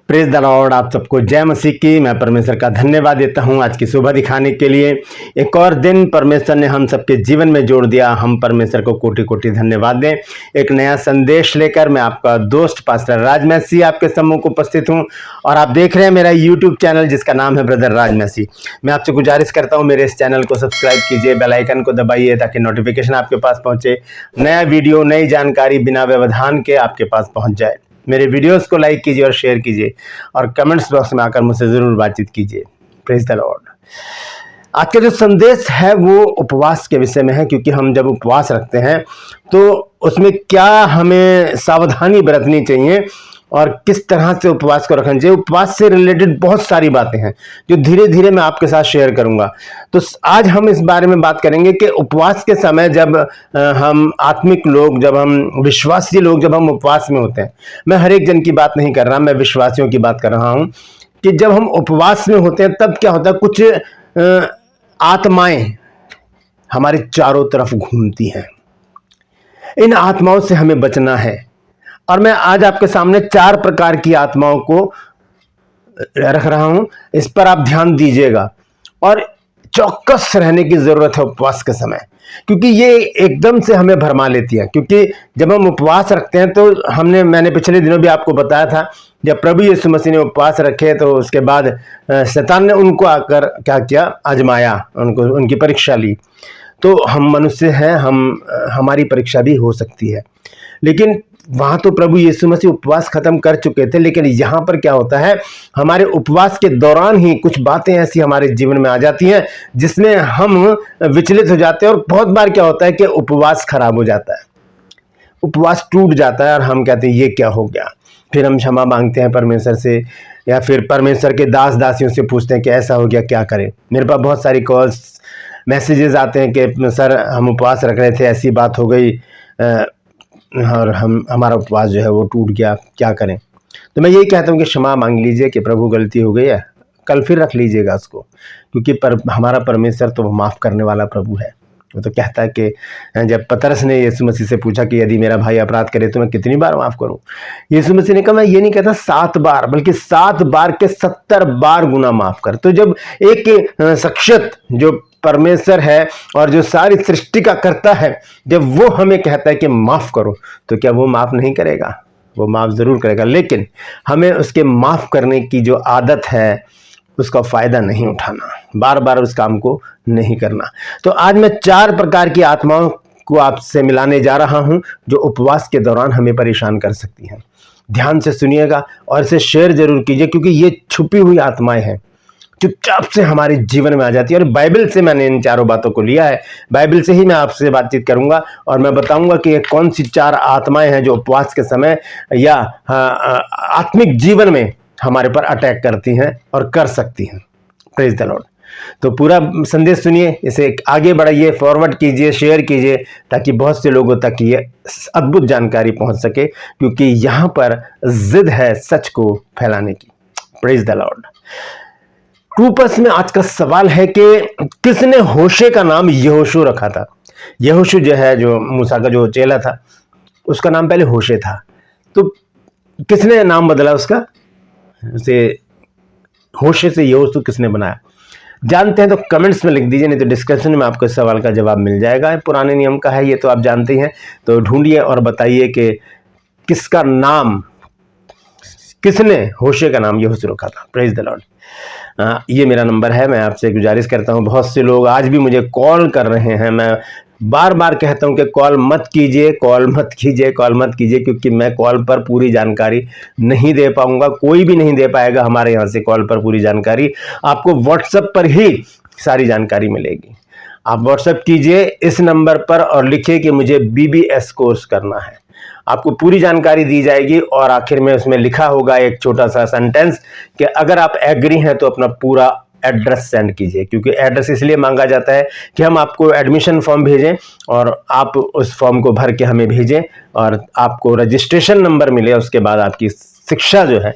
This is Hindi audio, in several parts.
Praise the Lord. आप सबको जय मसीह की। मैं परमेश्वर का धन्यवाद देता हूं आज की सुबह दिखाने के लिए। एक और दिन परमेश्वर ने हम सबके जीवन में जोड़ दिया। हम परमेश्वर को कोटि कोटि धन्यवाद दें। एक नया संदेश लेकर मैं आपका दोस्त पास्टर राज मसीह आपके सम्मुख उपस्थित हूं और आप देख रहे हैं मेरा यूट्यूब चैनल जिसका नाम है ब्रदर राज मसीह। मैं आपसे गुजारिश करता हूं मेरे इस चैनल को सब्सक्राइब कीजिए, बेल आइकन को दबाइए ताकि नोटिफिकेशन आपके पास पहुंचे, नया वीडियो नई जानकारी बिना व्यवधान के आपके पास पहुंच जाए। मेरे वीडियोस को लाइक कीजिए और शेयर कीजिए और कमेंट्स बॉक्स में आकर मुझसे ज़रूर बातचीत कीजिए। Praise the Lord. आज का जो संदेश है वो उपवास के विषय में है, क्योंकि हम जब उपवास रखते हैं तो उसमें क्या हमें सावधानी बरतनी चाहिए और किस तरह से उपवास को रखना चाहिए। उपवास से रिलेटेड बहुत सारी बातें हैं जो धीरे धीरे मैं आपके साथ शेयर करूंगा। तो आज हम इस बारे में बात करेंगे कि उपवास के समय जब हम आत्मिक लोग, जब हम विश्वासी लोग, जब हम उपवास में होते हैं, मैं हर एक जन की बात नहीं कर रहा, मैं विश्वासियों की बात कर रहा हूं कि जब हम उपवास में होते हैं तब क्या होता है, कुछ आत्माएं हमारे चारों तरफ घूमती हैं। इन आत्माओं से हमें बचना है और मैं आज आपके सामने 4 प्रकार की आत्माओं को रख रहा हूं। इस पर आप ध्यान दीजिएगा और चौकस रहने की जरूरत है उपवास के समय, क्योंकि ये एकदम से हमें भरमा लेती है। क्योंकि जब हम उपवास रखते हैं तो मैंने पिछले दिनों भी आपको बताया था, जब प्रभु यीशु मसीह ने उपवास रखे तो उसके बाद शैतान ने उनको आकर क्या किया, आजमाया, उनकी परीक्षा ली। तो हम मनुष्य हैं, हमारी परीक्षा भी हो सकती है, लेकिन वहां तो प्रभु यीशु मसीह उपवास खत्म कर चुके थे। लेकिन यहाँ पर क्या होता है, हमारे उपवास के दौरान ही कुछ बातें ऐसी हमारे जीवन में आ जाती हैं जिसमें हम विचलित हो जाते हैं और बहुत बार क्या होता है कि उपवास खराब हो जाता है, उपवास टूट जाता है और हम कहते हैं ये क्या हो गया। फिर हम क्षमा मांगते हैं परमेश्वर से या फिर परमेश्वर के दास दासियों से पूछते हैं कि ऐसा हो गया, क्या करें। मेरे पास बहुत सारी कॉल्स मैसेजेस आते हैं कि सर हम उपवास रख रहे थे, ऐसी बात हो गई और हमारा उपवास जो है वो टूट गया, क्या करें। तो मैं यही कहता हूँ कि क्षमा मांग लीजिए कि प्रभु गलती हो गई है, कल फिर रख लीजिएगा उसको, क्योंकि हमारा परमेश्वर तो माफ़ करने वाला प्रभु है। वो तो कहता है कि जब पतरस ने यीशु मसीह से पूछा कि यदि मेरा भाई अपराध करे तो मैं कितनी बार माफ़ करूं, यीशु मसीह ने कहा मैं ये नहीं कहता 7 बार, बल्कि 7 बार के 70 बार गुना माफ़ कर। तो जब एक शख्सियत जो परमेश्वर है और जो सारी सृष्टि का करता है, जब वो हमें कहता है कि माफ़ करो, तो क्या वो माफ़ नहीं करेगा? वो माफ़ ज़रूर करेगा, लेकिन हमें उसके माफ़ करने की जो आदत है उसका फ़ायदा नहीं उठाना, बार बार उस काम को नहीं करना। तो आज मैं 4 प्रकार की आत्माओं को आपसे मिलाने जा रहा हूं जो उपवास के दौरान हमें परेशान कर सकती हैं। ध्यान से सुनिएगा और इसे शेयर जरूर कीजिए, क्योंकि ये छुपी हुई आत्माएं हैं, चुपचाप से हमारे जीवन में आ जाती है। और बाइबल से मैंने इन 4 बातों को लिया है, बाइबल से ही मैं आपसे बातचीत करूंगा और मैं बताऊंगा कि ये कौन सी 4 आत्माएं हैं जो उपवास के समय या आत्मिक जीवन में हमारे पर अटैक करती हैं और कर सकती हैं। Praise the Lord. तो पूरा संदेश सुनिए, इसे आगे बढ़ाइए, फॉरवर्ड कीजिए, शेयर कीजिए, ताकि बहुत से लोगों तक ये अद्भुत जानकारी पहुंच सके, क्योंकि यहाँ पर जिद है सच को फैलाने की। Praise the Lord. ट्रूपर्स में आज का सवाल है कि किसने होशे का नाम यहोशू रखा था। यहोशू जो है, जो मूसा का जो चेला था, उसका नाम पहले होशे था। तो किसने नाम बदला उसका, उसे होशे से यहोशू किसने बनाया? जानते हैं तो कमेंट्स में लिख दीजिए, नहीं तो डिस्कशन में आपको इस सवाल का जवाब मिल जाएगा। पुराने नियम का है ये, तो आप जानते हैं। तो ढूंढिए और बताइए कि किसका नाम, किसने होशे का नाम यहोशू रखा था। Praise the Lord. ये मेरा नंबर है। मैं आपसे गुजारिश करता हूँ, बहुत से लोग आज भी मुझे कॉल कर रहे हैं। मैं बार बार कहता हूं कि कॉल मत कीजिए, कॉल मत कीजिए, कॉल मत कीजिए, क्योंकि मैं कॉल पर पूरी जानकारी नहीं दे पाऊंगा, कोई भी नहीं दे पाएगा हमारे यहाँ से कॉल पर पूरी जानकारी। आपको व्हाट्सएप पर ही सारी जानकारी मिलेगी। आप व्हाट्सएप कीजिए इस नंबर पर और लिखिए कि मुझे BBS कोर्स करना है, आपको पूरी जानकारी दी जाएगी। और आखिर में उसमें लिखा होगा एक छोटा सा सेंटेंस कि अगर आप एग्री हैं तो अपना पूरा एड्रेस सेंड कीजिए, क्योंकि एड्रेस इसलिए मांगा जाता है कि हम आपको एडमिशन फॉर्म भेजें और आप उस फॉर्म को भर के हमें भेजें और आपको रजिस्ट्रेशन नंबर मिले, उसके बाद आपकी शिक्षा जो है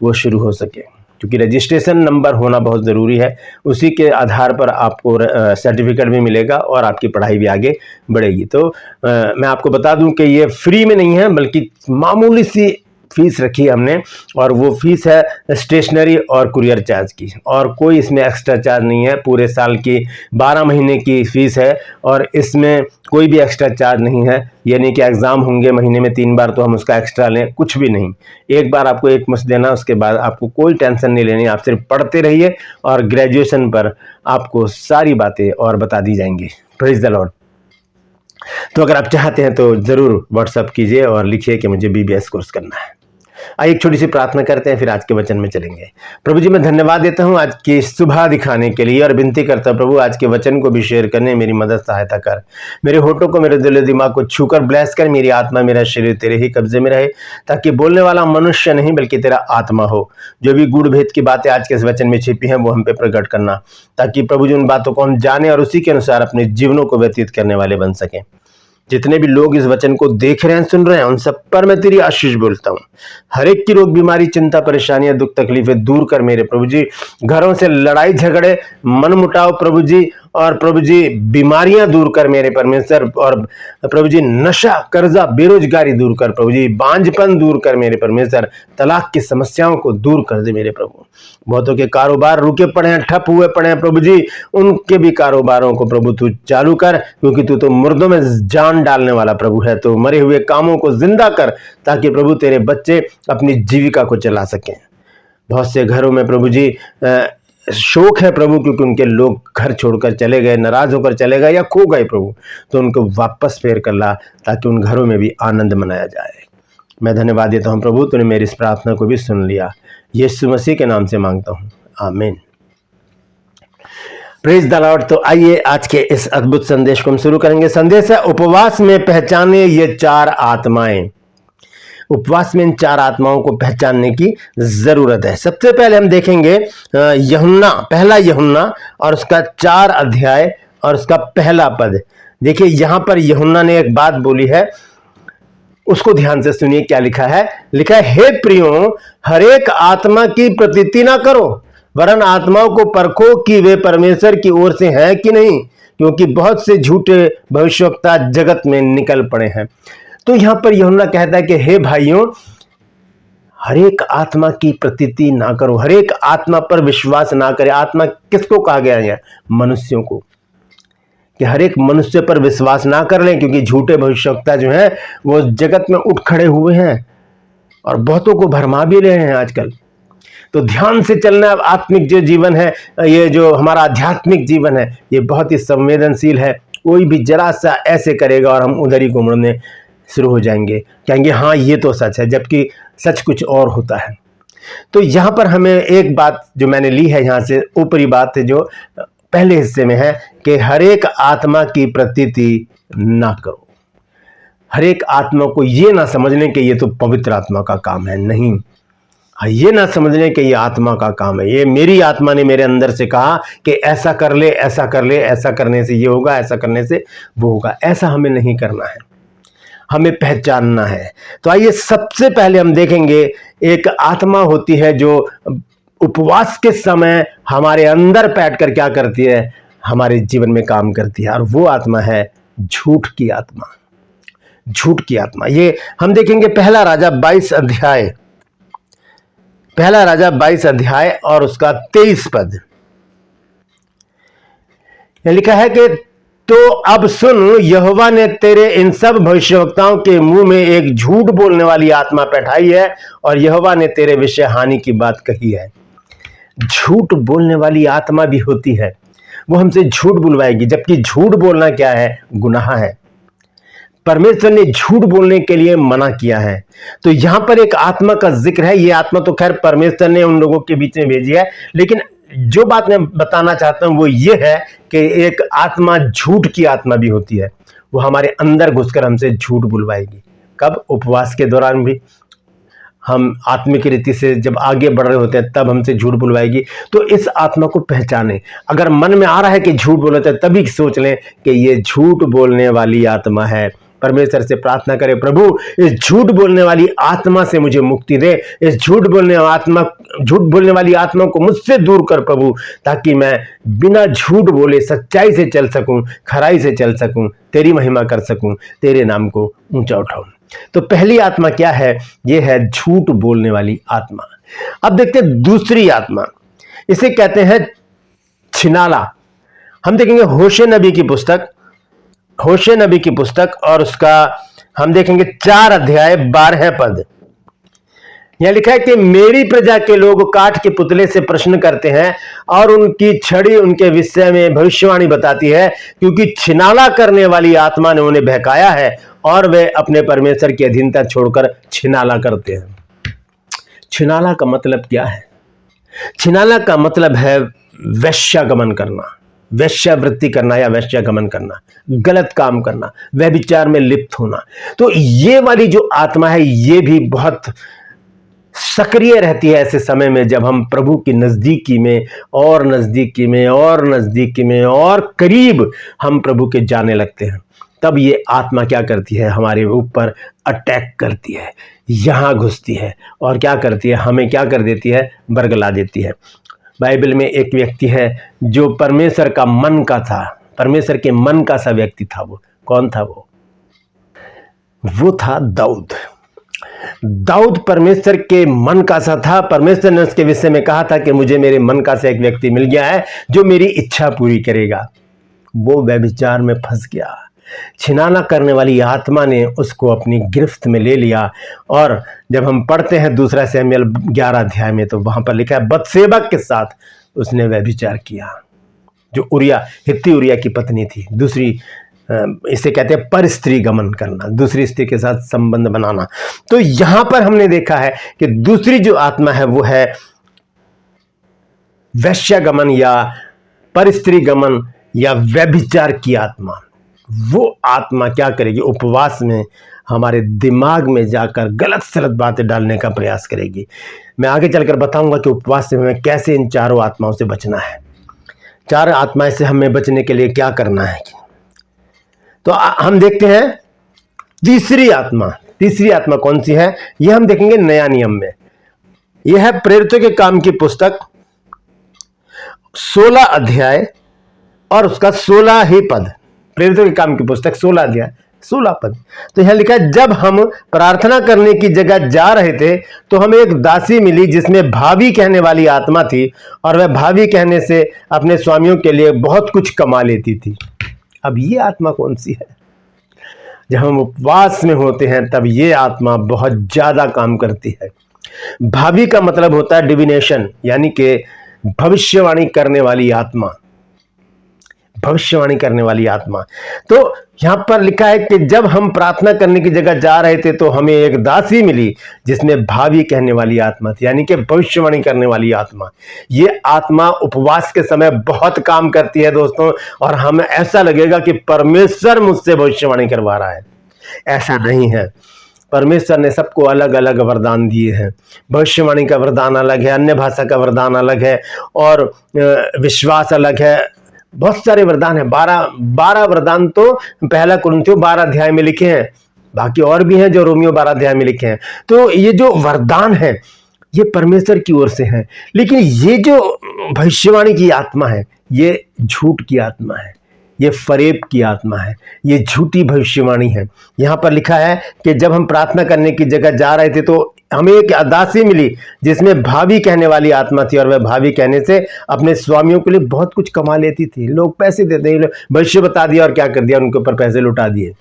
वो शुरू हो सके। क्योंकि रजिस्ट्रेशन नंबर होना बहुत ज़रूरी है, उसी के आधार पर आपको सर्टिफिकेट भी मिलेगा और आपकी पढ़ाई भी आगे बढ़ेगी। तो मैं आपको बता दूं कि ये फ्री में नहीं है, बल्कि मामूली सी फीस रखी हमने, और वो फीस है स्टेशनरी और कुरियर चार्ज की, और कोई इसमें एक्स्ट्रा चार्ज नहीं है। पूरे साल की 12 महीने की फीस है और इसमें कोई भी एक्स्ट्रा चार्ज नहीं है। यानी कि एग्ज़ाम होंगे महीने में 3 बार तो हम उसका एक्स्ट्रा लें, कुछ भी नहीं। एक बार आपको एक मुश्त देना, उसके बाद आपको कोई टेंशन नहीं लेनी। आप सिर्फ पढ़ते रहिए और ग्रेजुएशन पर आपको सारी बातें और बता दी जाएंगी। Praise the Lord. तो अगर आप चाहते हैं तो ज़रूर व्हाट्सअप कीजिए और लिखिए कि मुझे बीबीएस कोर्स करना है। आइए एक छोटी सी प्रार्थना करते हैं, फिर आज के वचन में चलेंगे। प्रभु जी, मैं धन्यवाद देता हूं आज की सुबह दिखाने के लिए और विनती करता हूं प्रभु, आज के वचन को भी शेयर करने मेरी मदद सहायता कर। मेरे होठों को, मेरे दिल दिमाग को छूकर ब्लेस कर। मेरी आत्मा, मेरा शरीर तेरे ही कब्जे में रहे, ताकि बोलने वाला मनुष्य नहीं बल्कि तेरा आत्मा हो। जो भी गूढ़ भेद की बातें आज के इस वचन में छिपी हैं वो हम पे प्रकट करना, ताकि प्रभु जी उन बातों को हम जाने और उसी के अनुसार अपने जीवनों को व्यतीत करने वाले बन सकें। जितने भी लोग इस वचन को देख रहे हैं, सुन रहे हैं, उन सब पर मैं तेरी आशीष बोलता हूँ। हर एक की रोग, बीमारी, चिंता, परेशानियां, दुख, तकलीफें दूर कर मेरे प्रभु जी। घरों से लड़ाई झगड़े, मन मुटाव प्रभु जी, और प्रभु जी बीमारियां दूर कर मेरे परमेश्वर। और प्रभु जी नशा, कर्जा, बेरोजगारी दूर कर प्रभु जी। बांझपन दूर कर मेरे परमेश्वर। तलाक की समस्याओं को दूर कर दे मेरे प्रभु। बहुतों के कारोबार रुके पड़े हैं, ठप हुए पड़े हैं प्रभु जी, उनके भी कारोबारों को प्रभु तू चालू कर, क्योंकि तू तो मुर्दों में जान डालने वाला प्रभु है। तो मरे हुए कामों को जिंदा कर, ताकि प्रभु तेरे बच्चे अपनी जीविका को चला सकें। बहुत से घरों में प्रभु जी शोक है प्रभु, क्योंकि उनके लोग घर छोड़कर चले गए, नाराज होकर चले गए या खो गए प्रभु। तो उनको वापस फेर कर ला, ताकि उन घरों में भी आनंद मनाया जाए। मैं धन्यवाद देता हूं प्रभु, तूने मेरी इस प्रार्थना को भी सुन लिया। यीशु मसीह के नाम से मांगता हूं, आमीन। Praise the Lord. तो आइए आज के इस अद्भुत संदेश को हम शुरू करेंगे। संदेश है, उपवास में पहचाने ये 4 आत्माएं। उपवास में इन 4 आत्माओं को पहचानने की जरूरत है। सबसे पहले हम देखेंगे यूहन्ना, पहला यूहन्ना और उसका 4 अध्याय और उसका पहला पद। देखिए यहां पर यूहन्ना ने एक बात बोली है, उसको ध्यान से सुनिए। क्या लिखा है? लिखा है, हे प्रियो, हर एक आत्मा की प्रतीति ना करो, वरन आत्माओं को परखो कि वे परमेश्वर की ओर से हैं कि नहीं, क्योंकि बहुत से झूठे भविष्यवक्ता जगत में निकल पड़े हैं। तो यहां पर यूहन्ना कहता है कि हे भाइयों, हर एक आत्मा की प्रतीति ना करो, हर एक आत्मा पर विश्वास ना करे। आत्मा किसको कहा गया है? मनुष्यों को, कि हर एक मनुष्य पर विश्वास ना कर लें, क्योंकि झूठे भविष्यवक्ता जो हैं वो जगत में उठ खड़े हुए हैं और बहुतों को भरमा भी रहे हैं आजकल। तो ध्यान से चलना। आत्मिक जो जीवन है, ये जो हमारा आध्यात्मिक जीवन है, ये बहुत ही संवेदनशील है। कोई भी जरा सा ऐसे करेगा और हम उधर ही को मुड़ने शुरू हो जाएंगे, कहेंगे हाँ ये तो सच है, जबकि सच कुछ और होता है। तो यहाँ पर हमें एक बात जो मैंने ली है यहाँ से, ऊपरी बात है जो पहले हिस्से में है, कि हर एक आत्मा की प्रतीति ना करो। हर एक आत्मा को ये ना समझने कि ये तो पवित्र आत्मा का काम है, नहीं। ये ना समझने कि ये आत्मा का काम है, ये मेरी आत्मा ने मेरे अंदर से कहा कि ऐसा कर ले, ऐसा कर ले, ऐसा करने से ये होगा, ऐसा करने से वो होगा। ऐसा हमें नहीं करना है, हमें पहचानना है। तो आइए सबसे पहले हम देखेंगे, एक आत्मा होती है जो उपवास के समय हमारे अंदर बैठकर क्या करती है? हमारे जीवन में काम करती है, और वो आत्मा है झूठ की आत्मा। झूठ की आत्मा, ये हम देखेंगे पहला राजा 22 अध्याय, पहला राजा 22 अध्याय और उसका 23 पद। लिखा है कि तो अब सुन, यहोवा ने तेरे इन सब भविष्यवक्ताओं के मुंह में एक झूठ बोलने वाली आत्मा बैठाई है, और यहोवा ने तेरे विषय हानि की बात कही है। झूठ बोलने वाली आत्मा भी होती है, वो हमसे झूठ बुलवाएगी, जबकि झूठ बोलना क्या है? गुनाह है। परमेश्वर ने झूठ बोलने के लिए मना किया है। तो यहां पर एक आत्मा का जिक्र है। ये आत्मा तो खैर परमेश्वर ने उन लोगों के बीच में भेजी है, लेकिन जो बात मैं बताना चाहता हूं वो ये है कि एक आत्मा झूठ की आत्मा भी होती है। वो हमारे अंदर घुसकर हमसे झूठ बुलवाएगी। कब? उपवास के दौरान भी हम आत्मिक रीति से जब आगे बढ़ रहे होते हैं तब हमसे झूठ बुलवाएगी। तो इस आत्मा को पहचाने। अगर मन में आ रहा है कि झूठ बोल रहे थे, तभी सोच लें कि ये झूठ बोलने वाली आत्मा है। परमेश्वर से प्रार्थना करें, प्रभु इस झूठ बोलने वाली आत्मा से मुझे मुक्ति दे, इस झूठ बोलने वाली आत्मा को मुझसे दूर कर प्रभु, ताकि मैं बिना झूठ बोले सच्चाई से चल सकूं, खराई से चल सकूं, तेरी महिमा कर सकूं, तेरे नाम को ऊंचा उठाऊं। तो पहली आत्मा क्या है? ये है झूठ बोलने वाली आत्मा। अब देखते हैं दूसरी आत्मा, इसे कहते हैं छिनाला। हम देखेंगे होशे नबी की पुस्तक और उसका हम देखेंगे 4 अध्याय 12 पद। यह लिखा है कि मेरी प्रजा के लोग काठ के पुतले से प्रश्न करते हैं और उनकी छड़ी उनके विषय में भविष्यवाणी बताती है, क्योंकि छिनाला करने वाली आत्मा ने उन्हें बहकाया है और वे अपने परमेश्वर की अधीनता छोड़कर छिनाला करते हैं। छिनाला का मतलब क्या है? छिनाला का मतलब है वैश्यागमन करना, वैश्यावृत्ति करना या वैश्यागमन करना, गलत काम करना, व्यभिचार में लिप्त होना। तो ये वाली जो आत्मा है ये भी बहुत सक्रिय रहती है ऐसे समय में जब हम प्रभु की नजदीकी में और नजदीकी में और नजदीकी में और करीब हम प्रभु के जाने लगते हैं। तब ये आत्मा क्या करती है? हमारे ऊपर अटैक करती है, यहां घुसती है और क्या करती है? हमें क्या कर देती है? बरगला देती है। बाइबल में एक व्यक्ति है जो परमेश्वर का मन का था, परमेश्वर के मन का सा व्यक्ति था। वो कौन था? वो था दाऊद। दाऊद परमेश्वर के मन का सा था। परमेश्वर ने उसके विषय में कहा था कि मुझे मेरे मन का सा एक व्यक्ति मिल गया है जो मेरी इच्छा पूरी करेगा। वो व्यभिचार में फंस गया। छिनाला करने वाली आत्मा ने उसको अपनी गिरफ्त में ले लिया। और जब हम पढ़ते हैं 2 शमूएल 11 अध्याय में तो वहां पर लिखा है बत्शेबा के साथ उसने व्यभिचार किया, जो हित्ती उरिया की पत्नी थी। दूसरी, इसे कहते हैं पर स्त्री गमन करना, दूसरी स्त्री के साथ संबंध बनाना। तो यहां पर हमने देखा है कि दूसरी जो आत्मा है वो है वैश्यागमन या पर स्त्री गमन या व्यभिचार की आत्मा। वो आत्मा क्या करेगी? उपवास में हमारे दिमाग में जाकर गलत सलत बातें डालने का प्रयास करेगी। मैं आगे चलकर बताऊंगा कि उपवास से हमें कैसे इन चारों आत्माओं से बचना है, 4 आत्माएं से हमें बचने के लिए क्या करना है। तो हम देखते हैं तीसरी आत्मा कौन सी है? यह हम देखेंगे नया नियम में। यह है प्रेरितों के काम की पुस्तक 16 अध्याय और उसका 16 ही पद। प्रेरितों के काम की पुस्तक 16 अध्याय 16 पद। तो यह लिखा है, जब हम प्रार्थना करने की जगह जा रहे थे तो हमें एक दासी मिली जिसमें भावी कहने वाली आत्मा थी और वह भावी कहने से अपने स्वामियों के लिए बहुत कुछ कमा लेती थी। अब ये आत्मा कौन सी है? जब हम उपवास में होते हैं तब ये आत्मा बहुत ज्यादा काम करती है। भावी का मतलब होता है डिविनेशन, यानी कि भविष्यवाणी करने वाली आत्मा, भविष्यवाणी करने वाली आत्मा। तो यहां पर लिखा है कि जब हम प्रार्थना करने की जगह जा रहे थे तो हमें एक दासी मिली जिसमें भावी कहने वाली आत्मा थी, यानी कि भविष्यवाणी करने वाली आत्मा। ये आत्मा उपवास के समय बहुत काम करती है दोस्तों, और हमें ऐसा लगेगा कि परमेश्वर मुझसे भविष्यवाणी करवा रहा है। ऐसा नहीं है। परमेश्वर ने सबको अलग अलग वरदान दिए हैं। भविष्यवाणी का वरदान अलग है, अन्य भाषा का वरदान अलग है, और विश्वास अलग है। बहुत सारे वरदान हैं। 12 वरदान तो 1 कुरिन्थियों 12 अध्याय में लिखे हैं, बाकी और भी हैं जो रोमियो 12 अध्याय में लिखे हैं। तो ये जो वरदान है ये परमेश्वर की ओर से है। लेकिन ये जो भविष्यवाणी की आत्मा है ये झूठ की आत्मा है, ये फरेब की आत्मा है, ये झूठी भविष्यवाणी है। यहाँ पर लिखा है कि जब हम प्रार्थना करने की जगह जा रहे थे तो हमें एक दासी मिली जिसमें भावी कहने वाली आत्मा थी, और वह भावी कहने से अपने स्वामियों के लिए बहुत कुछ कमा लेती थी। लोग पैसे देते हैं, भविष्य बता दिया और क्या कर दिया, उनके ऊपर पैसे लुटा दिए।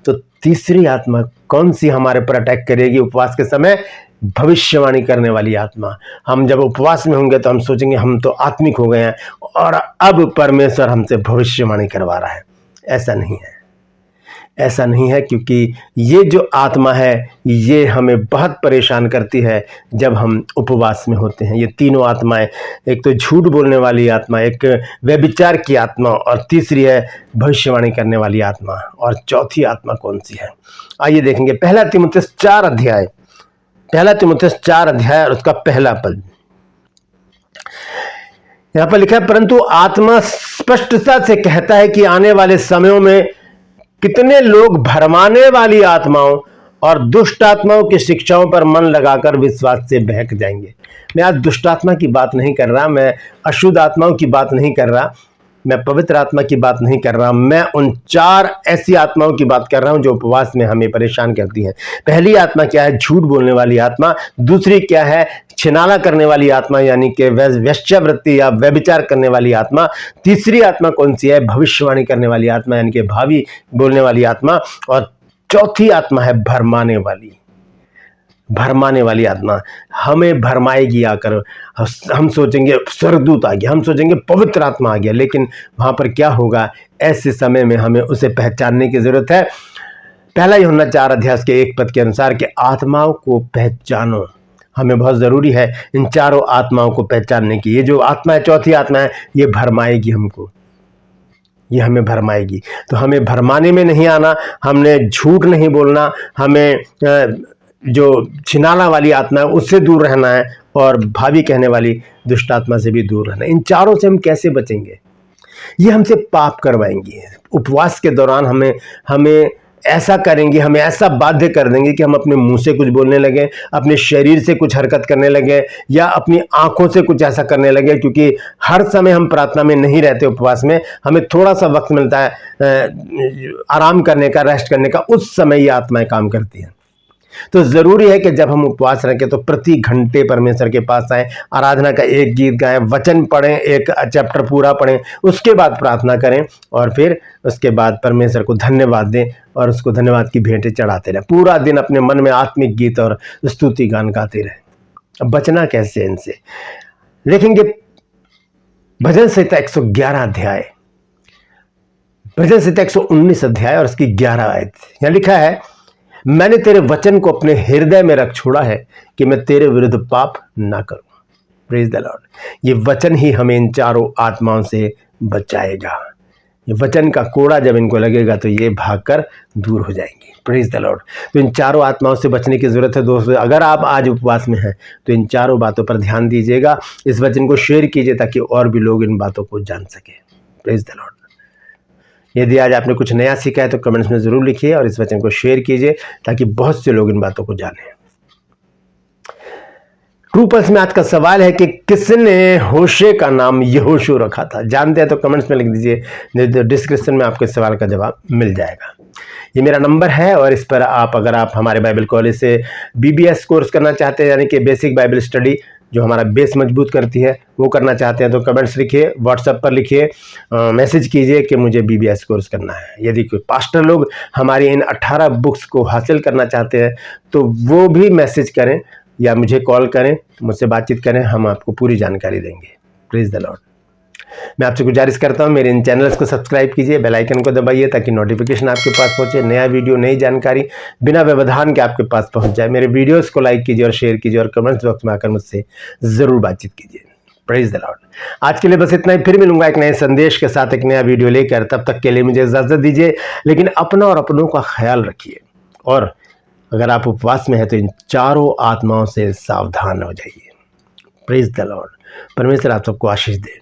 तो तीसरी आत्मा कौन सी हमारे पर अटैक करेगी उपवास के समय? भविष्यवाणी करने वाली आत्मा। हम जब उपवास में होंगे तो हम सोचेंगे हम तो आत्मिक हो गए हैं और अब परमेश्वर हमसे भविष्यवाणी करवा रहा है। ऐसा नहीं है, ऐसा नहीं है, क्योंकि ये जो आत्मा है ये हमें बहुत परेशान करती है जब हम उपवास में होते हैं। ये तीनों आत्माएं, एक तो झूठ बोलने वाली आत्मा, एक व्यभिचार की आत्मा, और तीसरी है भविष्यवाणी करने वाली आत्मा। और चौथी आत्मा कौन सी है? आइए देखेंगे 1 तीमुथियुस 4 अध्याय, 1 तीमुथियुस 4 अध्याय और उसका 1 पद। यहां पर लिखा है, परंतु आत्मा स्पष्टता से कहता है कि आने वाले समयों में कितने लोग भरमाने वाली आत्माओं और दुष्ट आत्माओं की शिक्षाओं पर मन लगाकर विश्वास से बहक जाएंगे। मैं आज दुष्ट आत्मा की बात नहीं कर रहा, मैं अशुद्ध आत्माओं की बात नहीं कर रहा, मैं पवित्र आत्मा की बात नहीं कर रहा, मैं उन 4 ऐसी आत्माओं की बात कर रहा हूं जो उपवास में हमें परेशान करती हैं। पहली आत्मा क्या है? झूठ बोलने वाली आत्मा। दूसरी क्या है? छिनाला करने वाली आत्मा, यानी कि वेश्यावृत्ति या व्यभिचार करने वाली आत्मा। तीसरी आत्मा कौन सी है? भविष्यवाणी करने वाली आत्मा, यानी कि भावी बोलने वाली आत्मा। और चौथी आत्मा है भरमाने वाली आत्मा। हमें भरमाएगी आकर। हम सोचेंगे स्वर्गदूत आ गया, हम सोचेंगे पवित्र आत्मा आ गया, लेकिन वहां पर क्या होगा? ऐसे समय में हमें उसे पहचानने की जरूरत है। पहला यूहन्ना 4 अध्याय के 1 पद के अनुसार कि आत्माओं को पहचानो। हमें बहुत जरूरी है इन चारों आत्माओं को पहचानने की। ये जो आत्मा है, चौथी आत्मा है, ये भरमाएगी हमको, ये हमें भरमाएगी। तो हमें भरमाने में नहीं आना, हमने झूठ नहीं बोलना, हमें जो छिनाला वाली आत्मा है उससे दूर रहना है, और भावी कहने वाली दुष्ट आत्मा से भी दूर रहना है। इन चारों से हम कैसे बचेंगे? ये हमसे पाप करवाएंगी। उपवास के दौरान हमें ऐसा करेंगे, हमें ऐसा बाध्य कर देंगे कि हम अपने मुंह से कुछ बोलने लगे, अपने शरीर से कुछ हरकत करने लगे, या अपनी आंखों से कुछ ऐसा करने लगे। क्योंकि हर समय हम प्रार्थना में नहीं रहते, उपवास में हमें थोड़ा सा वक्त मिलता है आराम करने का, रेस्ट करने का, उस समय ये आत्माएं काम करती हैं। तो जरूरी है कि जब हम उपवास रखें तो प्रति घंटे परमेश्वर के पास आए, आराधना का एक गीत गाएं, वचन पढ़ें, एक चैप्टर पूरा पढ़ें, उसके बाद प्रार्थना करें, और फिर उसके बाद परमेश्वर को धन्यवाद दें और उसको धन्यवाद की भेंटें चढ़ाते रहें। पूरा दिन अपने मन में आत्मिक गीत और स्तुति गान गाते रहें। अब बचना कैसे इनसे? देखेंगे भजन संहिता 111 अध्याय, भजन संहिता 119 अध्याय और उसकी 11 आयत। यहां लिखा है, मैंने तेरे वचन को अपने हृदय में रख छोड़ा है कि मैं तेरे विरुद्ध पाप ना करूं। Praise the Lord. ये वचन ही हमें इन चारों आत्माओं से बचाएगा। ये वचन का कोड़ा जब इनको लगेगा तो ये भागकर दूर हो जाएंगी। Praise the Lord. तो इन चारों आत्माओं से बचने की जरूरत है दोस्तों। अगर आप आज उपवास में हैं तो इन चारों बातों पर ध्यान दीजिएगा। इस वचन को शेयर कीजिए ताकि और भी लोग इन बातों को जान सके। Praise the Lord. यदि आज आपने कुछ नया सीखा है तो कमेंट्स में जरूर लिखिए और इस वचन को शेयर कीजिए ताकि बहुत से लोग इन बातों को जानें। ट्रू पल्स में आज का सवाल है कि किसने होशे का नाम यहोशू रखा था? जानते हैं तो कमेंट्स में लिख दीजिए, डिस्क्रिप्शन में आपके सवाल का जवाब मिल जाएगा। ये मेरा नंबर है और इस पर अगर आप हमारे बाइबल कॉलेज से BBS कोर्स करना चाहते हैं, यानी कि बेसिक बाइबल स्टडी, जो हमारा बेस मजबूत करती है, वो करना चाहते हैं तो कमेंट्स लिखिए, व्हाट्सएप पर लिखिए, मैसेज कीजिए कि मुझे BBS कोर्स करना है। यदि कोई पास्टर लोग हमारी इन 18 बुक्स को हासिल करना चाहते हैं तो वो भी मैसेज करें या मुझे कॉल करें, मुझसे बातचीत करें, हम आपको पूरी जानकारी देंगे। Praise the Lord. मैं आपसे गुजारिश करता हूं मेरे इन चैनल्स को सब्सक्राइब कीजिए, बेल आइकन को दबाइए ताकि नोटिफिकेशन आपके पास पहुंचे, नया वीडियो, नई जानकारी बिना व्यवधान के आपके पास पहुंच जाए। मेरे वीडियोस को लाइक कीजिए और शेयर कीजिए और कमेंट्स बॉक्स में आकर मुझसे जरूर बातचीत कीजिए। Praise the Lord. आज के लिए बस इतना ही। फिर मिलूंगा एक नए संदेश के साथ, एक नया वीडियो लेकर। तब तक के लिए मुझे इजाजत दीजिए, लेकिन अपना और अपनों का ख्याल रखिए। और अगर आप उपवास में हैं तो इन चारों आत्माओं से सावधान हो जाइए। Praise the Lord. परमेश्वर आप सबको आशीष दे।